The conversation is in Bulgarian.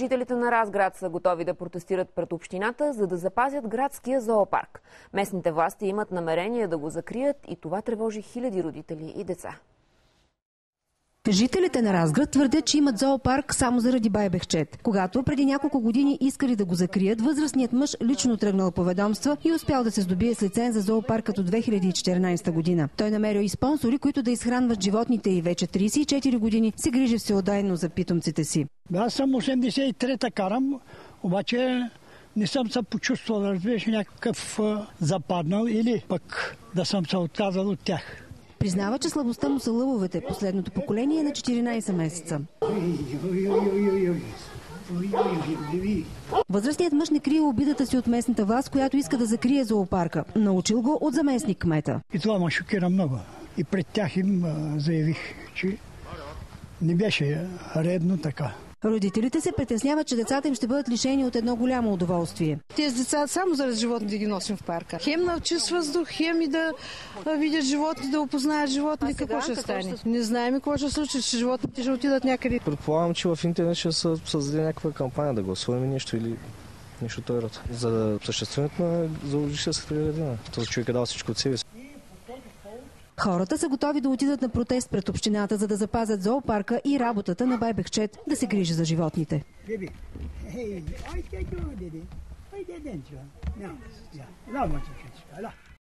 Жителите на Разград са готови да протестират пред общината, за да запазят градския зоопарк. Местните власти имат намерение да го закрият и това тревожи хиляди родители и деца. Жителите на Разград твърдят, че имат зоопарк само заради Байбехчет. Когато преди няколко години искали да го закрият, възрастният мъж лично тръгнал по ведомства и успял да се здобие с лиценз за зоопаркът от 2014 година. Той намерил и спонсори, които да изхранват животните и вече 34 години се грижи всеотдайно за питомците си. Аз съм 83-та карам, обаче не съм се почувствал, разбираш, някакъв западнал или пък да съм се отказал от тях. Признава, че слабостта му са лъвовете. Последното поколение е на 14 месеца. Възрастният мъж не крие обидата си от местната власт, която иска да закрие зоопарка. Научил го от заместник кмета. И това ме шокира много. И пред тях им заявих, че не беше редно така. Родителите се притесняват, че децата им ще бъдат лишени от едно голямо удоволствие. Тези деца само заради животните ги носим в парка. Хем на чист въздух, хем и да видят животни, да опознаят животни. Какво ще стане? Не знаем какво ще случи, че животните ще отидат някъде. Предполагам, че в интернет ще се създаде някаква кампания да гласуваме нещо или нещо този род. За съществуването на зоологическата градина. Този човек е дал всичко от себе си. Хората са готови да отидат на протест пред общината, за да запазят зоопарка и работата на Байбехчет да се грижи за животните.